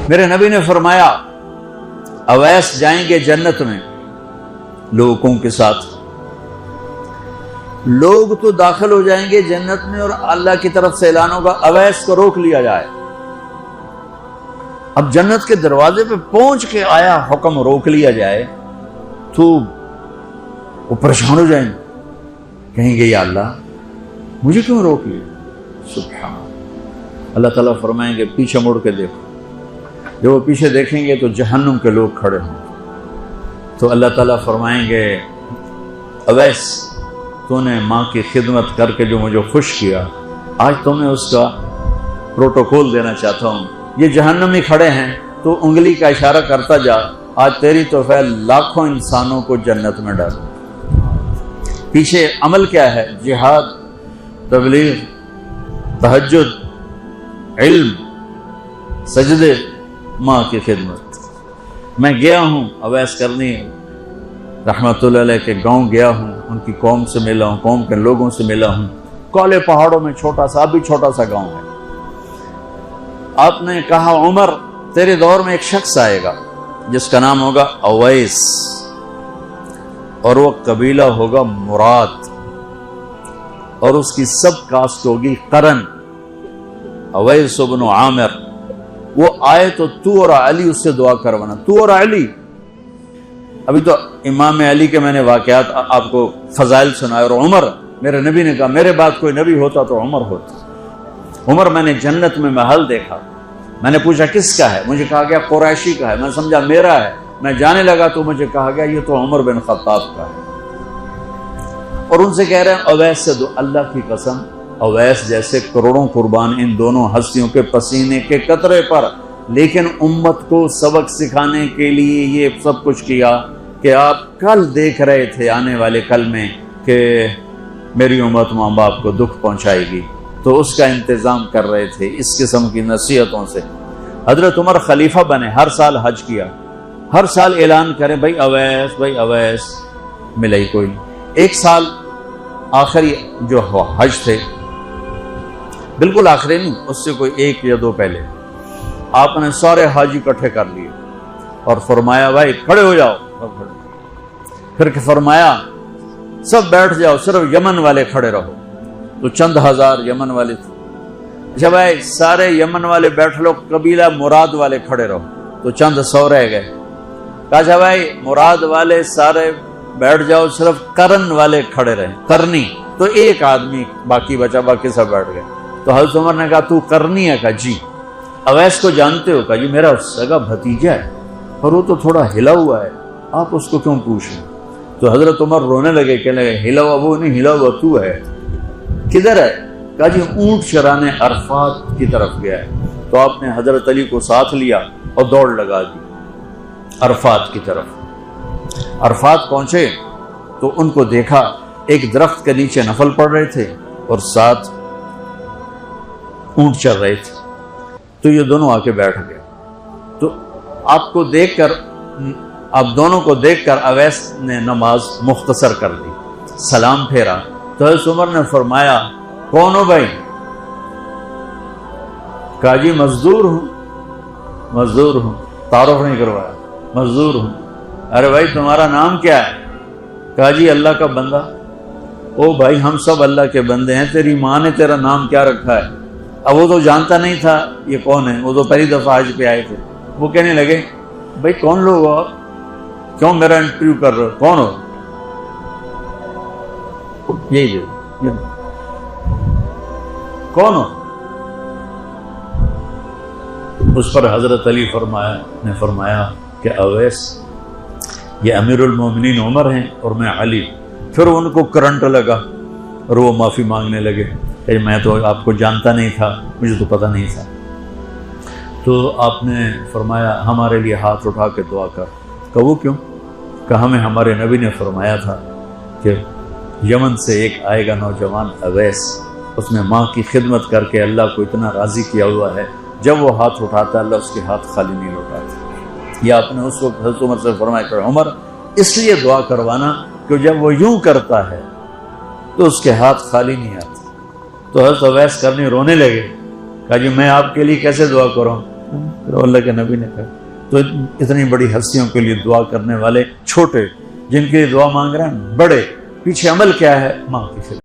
میرے نبی نے فرمایا اویس جائیں گے جنت میں لوگوں کے ساتھ، لوگ تو داخل ہو جائیں گے جنت میں اور اللہ کی طرف سے اعلان ہوگا اویس کو روک لیا جائے۔ اب جنت کے دروازے پہ پہنچ کے آیا حکم روک لیا جائے تو وہ پریشان ہو جائیں گے، کہیں گے یا اللہ مجھے کیوں روک لیا؟ سبحان اللہ تعالیٰ فرمائیں گے پیچھے مڑ کے دیکھو۔ جب وہ پیچھے دیکھیں گے تو جہنم کے لوگ کھڑے ہوں، تو اللہ تعالیٰ فرمائیں گے اویس تو نے ماں کی خدمت کر کے جو مجھے خوش کیا، آج تو میں اس کا پروٹوکول دینا چاہتا ہوں۔ یہ جہنمی کھڑے ہیں تو انگلی کا اشارہ کرتا جا، آج تیری توفیع لاکھوں انسانوں کو جنت میں ڈال۔ پیچھے عمل کیا ہے؟ جہاد، تبلیغ، تہجد، علم، سجدے، ماں کی خدمت۔ میں گیا ہوں اویس کرنی رحمت اللہ علیہ کے گاؤں گیا ہوں، ان کی قوم سے ملا ہوں، قوم کے لوگوں سے ملا ہوں۔ کالے پہاڑوں میں چھوٹا سا، ابھی چھوٹا سا گاؤں ہے۔ آپ نے کہا عمر تیرے دور میں ایک شخص آئے گا جس کا نام ہوگا اویس، اور وہ قبیلہ ہوگا مراد، اور اس کی سب کاسٹ ہوگی قرن، اویس بن عامر۔ وہ آئے تو تو اور علی اس سے دعا کروانا، تو اور علی۔ ابھی تو امام علی کے میں نے واقعات آپ کو فضائل سنائے، اور عمر، میرے نبی نے کہا میرے بعد کوئی نبی ہوتا تو عمر ہوتا۔ عمر میں نے جنت میں محل دیکھا، میں نے پوچھا کس کا ہے؟ مجھے کہا گیا قریشی کا ہے۔ میں سمجھا میرا ہے، میں جانے لگا تو مجھے کہا گیا یہ تو عمر بن خطاب کا ہے۔ اور ان سے کہہ رہے ہیں اویس سے دو، اللہ کی قسم اویس جیسے کروڑوں قربان ان دونوں ہستیوں کے پسینے کے قطرے پر، لیکن امت کو سبق سکھانے کے لیے یہ سب کچھ کیا کہ آپ کل دیکھ رہے تھے آنے والے کل میں کہ میری امت ماں باپ کو دکھ پہنچائے گی، تو اس کا انتظام کر رہے تھے اس قسم کی نصیحتوں سے۔ حضرت عمر خلیفہ بنے، ہر سال حج کیا، ہر سال اعلان کریں بھائی اویس، بھائی اویس، ملا ہی کوئی نہیں۔ ایک سال آخری جو حج تھے، بالکل آخری نہیں، اس سے کوئی ایک یا دو پہلے، آپ نے سارے حاجی اکٹھے کر لیے اور فرمایا بھائی کھڑے ہو جاؤ، پھر فرمایا سب بیٹھ جاؤ، صرف یمن والے کھڑے رہو۔ تو چند ہزار یمن والے تھے، اچھا بھائی سارے یمن والے بیٹھ لو، قبیلہ مراد والے کھڑے رہو، تو چند سو رہ گئے۔ کہا اچھا بھائی مراد والے سارے بیٹھ جاؤ، صرف قرن والے کھڑے رہے، قرنی، تو ایک آدمی باقی بچا، باقی سب بیٹھ گئے۔ تو حضرت عمر نے کہا تو قرنی ہے؟ کہا جی۔ اویس کو جانتے ہو؟ کہا جی میرا سگا بھتیجا ہے، اور وہ تو تھوڑا ہلا ہوا ہے، آپ اس کو کیوں پوچھیں؟ تو حضرت عمر رونے لگے، کہنے لگے ہلا ہوا وہ نہیں، ہلا ہوا تو ہے۔ کدھر ہے؟ کہا جی اونٹ چرانے عرفات کی طرف گیا ہے۔ تو آپ نے حضرت علی کو ساتھ لیا اور دوڑ لگا دی عرفات کی طرف۔ عرفات پہنچے تو ان کو دیکھا ایک درخت کے نیچے نفل پڑھ رہے تھے اور ساتھ اونٹ چر رہے تھے، تو یہ دونوں آ کے بیٹھ گئے۔ تو آپ کو دیکھ کر، آپ دونوں کو دیکھ کر اویس نے نماز مختصر کر دی، سلام پھیرا۔ تو حضرت عمر نے فرمایا کون ہو بھائی؟ کہا جی مزدور ہوں، مزدور ہوں، تعارف نہیں کروایا، مزدور ہوں۔ ارے بھائی تمہارا نام کیا ہے؟ کہا جی اللہ کا بندہ۔ او بھائی ہم سب اللہ کے بندے ہیں، تیری ماں نے تیرا نام کیا رکھا ہے؟ اب وہ تو جانتا نہیں تھا یہ کون ہے، وہ تو پہلی دفعہ حج پہ آئے تھے۔ وہ کہنے لگے بھائی کون لوگ ہو، کیوں میرا انٹرویو کر رہے ہو، کون ہو؟ یہی کون ہو؟ اس پر حضرت علی نے فرمایا کہ اویس یہ امیر المومنین عمر ہیں اور میں علی۔ پھر ان کو کرنٹ لگا اور وہ معافی مانگنے لگے کہ میں تو آپ کو جانتا نہیں تھا، مجھے تو پتہ نہیں تھا۔ تو آپ نے فرمایا ہمارے لیے ہاتھ اٹھا کے دعا کر۔ کہ وہ کیوں؟ کہ ہمیں ہمارے نبی نے فرمایا تھا کہ یمن سے ایک آئے گا نوجوان اویس، اس نے ماں کی خدمت کر کے اللہ کو اتنا راضی کیا ہوا ہے، جب وہ ہاتھ اٹھاتا اللہ اس کے ہاتھ خالی نہیں لوٹاتا۔ یہ آپ نے اس وقت حضرت عمر سے فرمایا کہ عمر اس لیے دعا کروانا کہ جب وہ یوں کرتا ہے تو اس کے ہاتھ خالی نہیں آتے۔ تو حضرت اویس کرنی رونے لگے، کہا جی میں آپ کے لیے کیسے دعا کروں، کرتے ہیں؟ پھر اللہ کے نبی نے کہا تو اتنی بڑی ہستیوں کے لیے دعا کرنے والے چھوٹے، جن کے لیے دعا مانگ رہے ہیں بڑے، پیچھے عمل کیا ہے؟ ماں کی خدمت۔